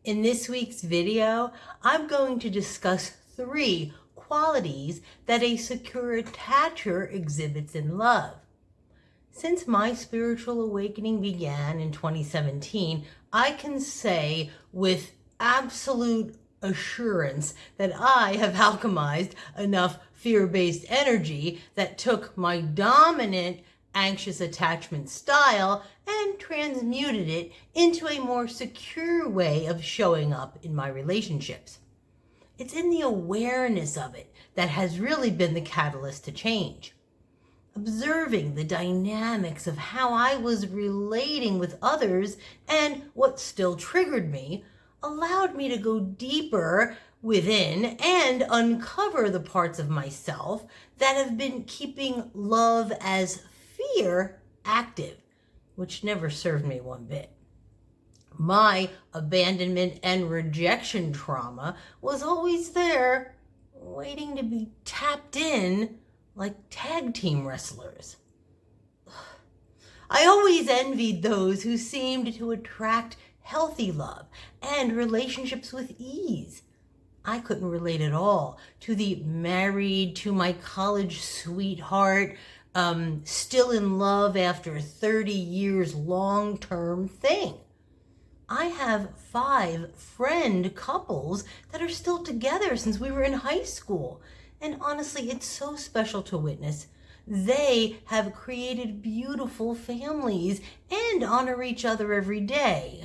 In this week's video, I'm going to discuss 3 qualities that a secure attacher exhibits in love. Since my spiritual awakening began in 2017, I can say with absolute assurance that I have alchemized enough fear-based energy that took my dominant anxious attachment style and transmuted it into a more secure way of showing up in my relationships. It's in the awareness of it that has really been the catalyst to change. Observing the dynamics of how I was relating with others and what still triggered me allowed me to go deeper within and uncover the parts of myself that have been keeping love as fear active, which never served me one bit. My abandonment and rejection trauma was always there, waiting to be tapped in like tag team wrestlers. I always envied those who seemed to attract healthy love and relationships with ease. I couldn't relate at all to the married to my college sweetheart, still in love after 30 years long-term thing. I have 5 friend couples that are still together since we were in high school. And honestly, it's so special to witness. They have created beautiful families and honor each other every day.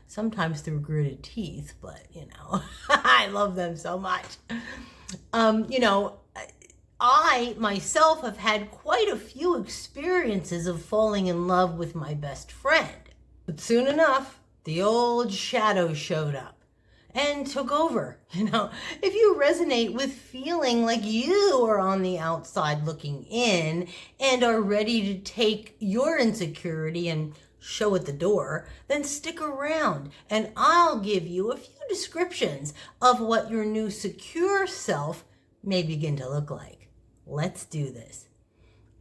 Sometimes through gritted teeth, but I love them so much. I myself have had quite a few experiences of falling in love with my best friend. But soon enough, the old shadow showed up and took over. If you resonate with feeling like you are on the outside looking in and are ready to take your insecurity and show at the door, then stick around and I'll give you a few descriptions of what your new secure self may begin to look like. Let's do this.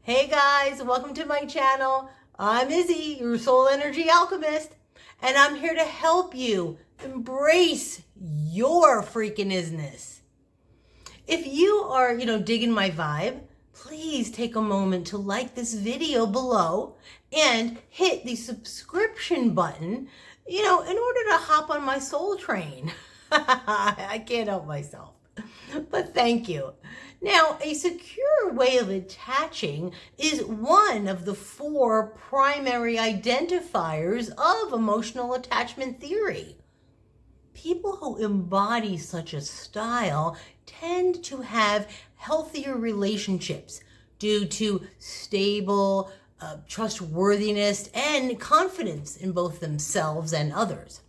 Hey guys, welcome to my channel. I'm Izzy, your soul energy alchemist, and I'm here to help you embrace your freaking IZ-NESS. If you are, digging my vibe, please take a moment to like this video below and hit the subscription button, in order to hop on my soul train. I can't help myself, but thank you. Now, a secure way of attaching is one of the 4 primary identifiers of emotional attachment theory. People who embody such a style tend to have healthier relationships due to stable trustworthiness and confidence in both themselves and others.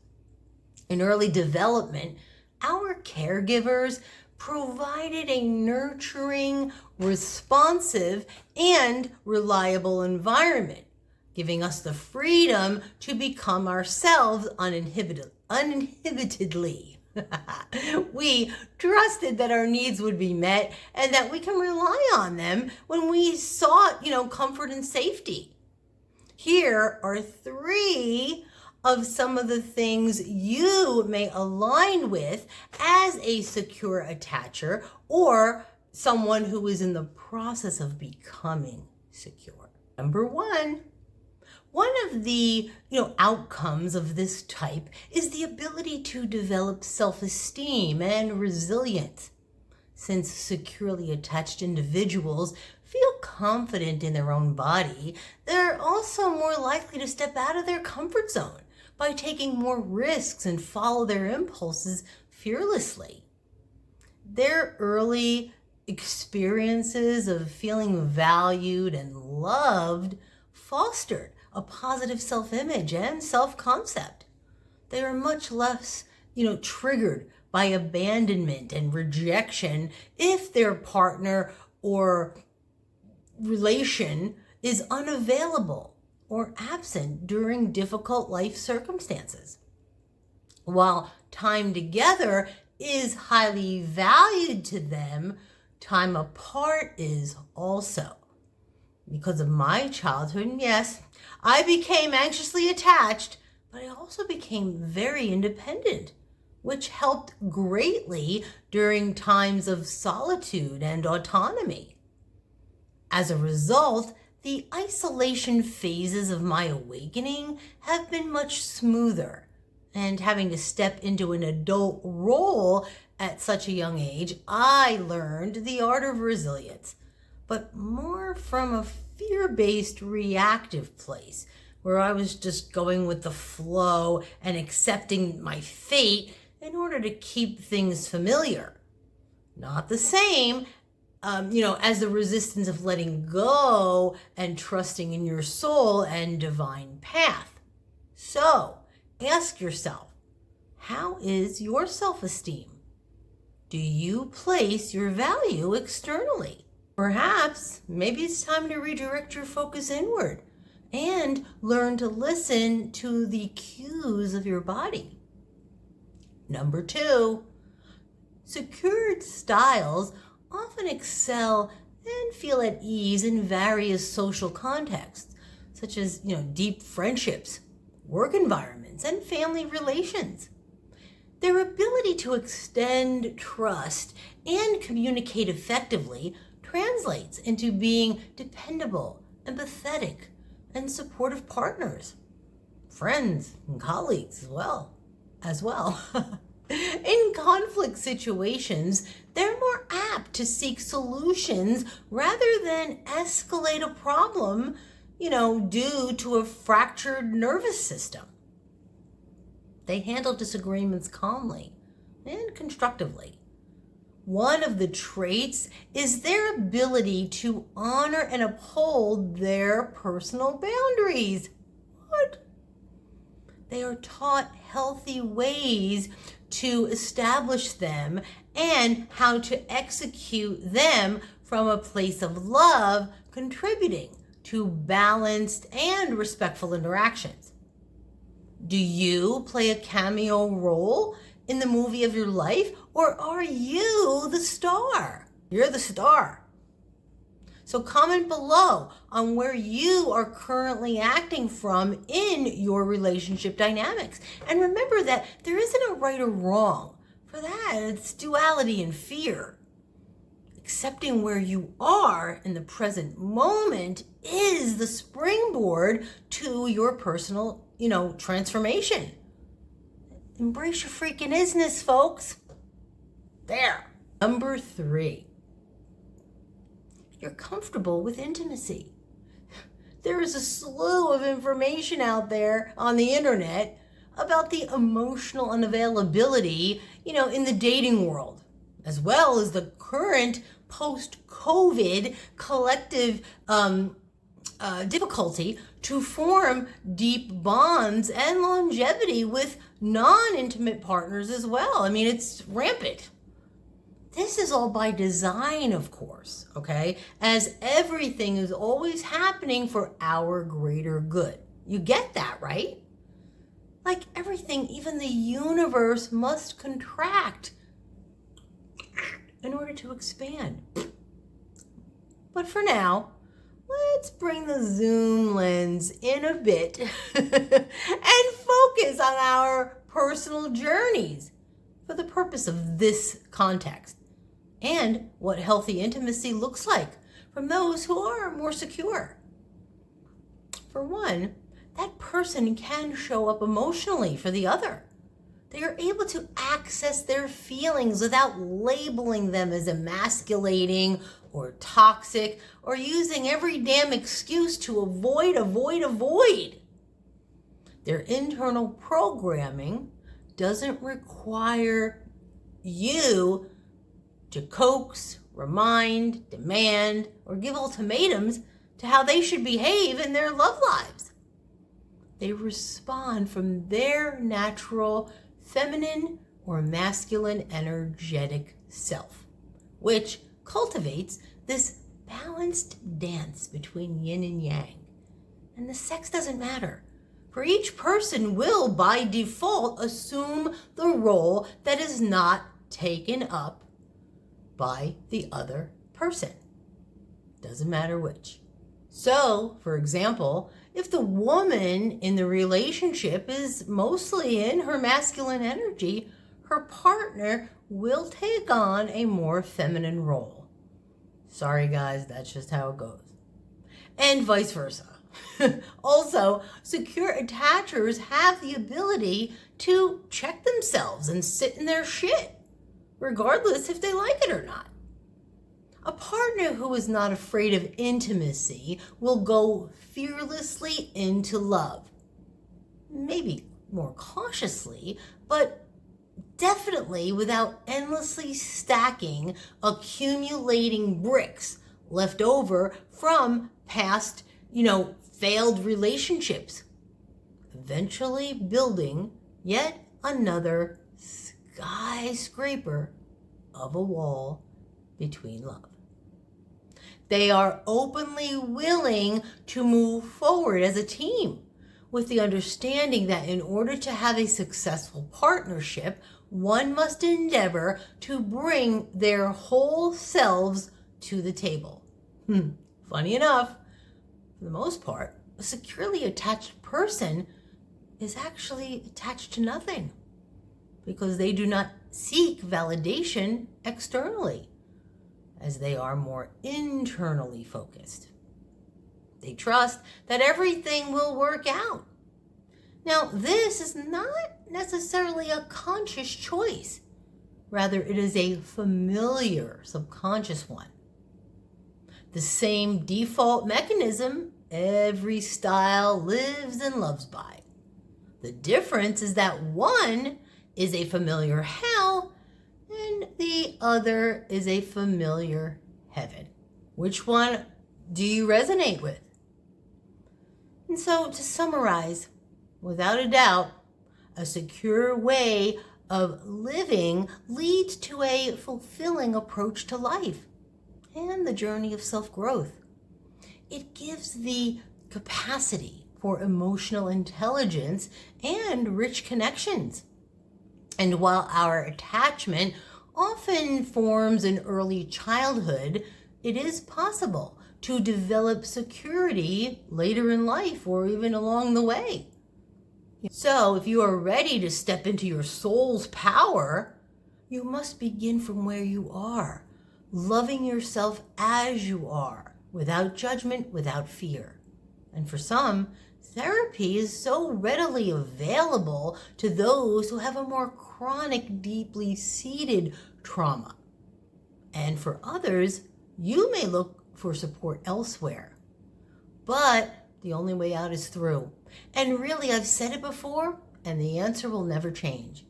In early development, our caregivers provided a nurturing, responsive, and reliable environment, giving us the freedom to become ourselves uninhibitedly. We trusted that our needs would be met and that we can rely on them when we sought, comfort and safety. Here are 3 of some of the things you may align with as a secure attacher or someone who is in the process of becoming secure. Number 1. One of the outcomes of this type is the ability to develop self-esteem and resilience. Since securely attached individuals feel confident in their own body, they're also more likely to step out of their comfort zone by taking more risks and follow their impulses fearlessly. Their early experiences of feeling valued and loved fostered a positive self-image and self-concept. They are much less, triggered by abandonment and rejection if their partner or relation is unavailable or absent during difficult life circumstances. While time together is highly valued to them, time apart is also. Because of my childhood, and yes, I became anxiously attached but I also became very independent, which helped greatly during times of solitude and autonomy. As a result, the isolation phases of my awakening have been much smoother, and having to step into an adult role at such a young age, I learned the art of resilience, but more from a fear-based reactive place, where I was just going with the flow and accepting my fate in order to keep things familiar. Not the same, as the resistance of letting go and trusting in your soul and divine path. So, ask yourself, how is your self-esteem? Do you place your value externally? Perhaps, maybe it's time to redirect your focus inward and learn to listen to the cues of your body. Number 2, secured styles often excel and feel at ease in various social contexts, such as, deep friendships, work environments, and family relations. Their ability to extend trust and communicate effectively translates into being dependable, empathetic, and supportive partners, friends, and colleagues as well. In conflict situations, they're more apt to seek solutions rather than escalate a problem, due to a fractured nervous system. They handle disagreements calmly and constructively. One of the traits is their ability to honor and uphold their personal boundaries. What? They are taught healthy ways to establish them and how to execute them from a place of love, contributing to balanced and respectful interactions. Do you play a cameo role in the movie of your life, or are you the star? You're the star. So comment below on where you are currently acting from in your relationship dynamics. And remember that there isn't a right or wrong. For that, it's duality and fear. Accepting where you are in the present moment is the springboard to your personal, transformation. Embrace your freaking IZ-NESS, folks. There. Number 3. You're comfortable with intimacy. There is a slew of information out there on the internet about the emotional unavailability, in the dating world, as well as the current post-COVID collective difficulty to form deep bonds and longevity with non-intimate partners as well. It's rampant. This is all by design, of course, okay? As everything is always happening for our greater good. You get that, right? Like everything, even the universe must contract in order to expand. But for now, let's bring the zoom lens in a bit and focus on our personal journeys for the purpose of this context and what healthy intimacy looks like from those who are more secure. For one, that person can show up emotionally for the other. They are able to access their feelings without labeling them as emasculating or toxic or using every damn excuse to avoid. Their internal programming doesn't require you to coax, remind, demand, or give ultimatums to how they should behave in their love lives. They respond from their natural feminine or masculine energetic self, which cultivates this balanced dance between yin and yang. And the sex doesn't matter, for each person will by default assume the role that is not taken up by the other person. Doesn't matter which. So, for example, If the woman in the relationship is mostly in her masculine energy, her partner will take on a more feminine role. Sorry guys, that's just how it goes. And vice versa. Also, secure attachers have the ability to check themselves and sit in their shit, regardless if they like it or not. A partner who is not afraid of intimacy will go fearlessly into love. Maybe more cautiously, but definitely without endlessly stacking, accumulating bricks left over from past, failed relationships. Eventually building yet another skyscraper of a wall between love. They are openly willing to move forward as a team with the understanding that in order to have a successful partnership, one must endeavor to bring their whole selves to the table. Funny enough, for the most part, a securely attached person is actually attached to nothing because they do not seek validation externally, as they are more internally focused. They trust that everything will work out. Now, this is not necessarily a conscious choice. Rather, it is a familiar subconscious one. The same default mechanism every style lives and loves by. The difference is that one is a familiar hell and the other is a familiar heaven. Which one do you resonate with? And so, to summarize, without a doubt, a secure way of living leads to a fulfilling approach to life and the journey of self-growth. It gives the capacity for emotional intelligence and rich connections. And while our attachment often forms in early childhood, it is possible to develop security later in life or even along the way. So if you are ready to step into your soul's power, you must begin from where you are, loving yourself as you are, without judgment, without fear. And for some, therapy is so readily available to those who have a more chronic, deeply seated trauma. And for others, you may look for support elsewhere. But the only way out is through. And really, I've said it before, and the answer will never change.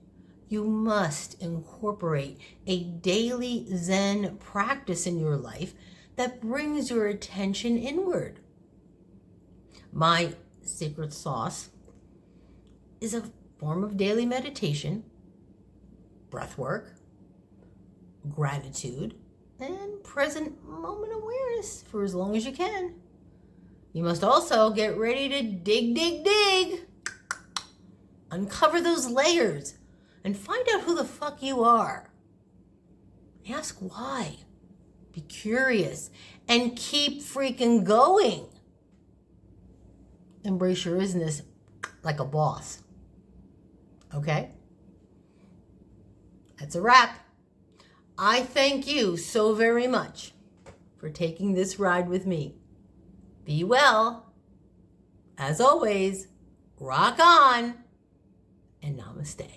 You must incorporate a daily Zen practice in your life that brings your attention inward. My secret sauce is a form of daily meditation, breath work, gratitude, and present moment awareness for as long as you can. You must also get ready to dig. Uncover those layers and find out who the fuck you are. Ask why. Be curious and keep freaking going. Embrace your isness like a boss. Okay? That's a wrap. I thank you so very much for taking this ride with me. Be well. As always, rock on and namaste.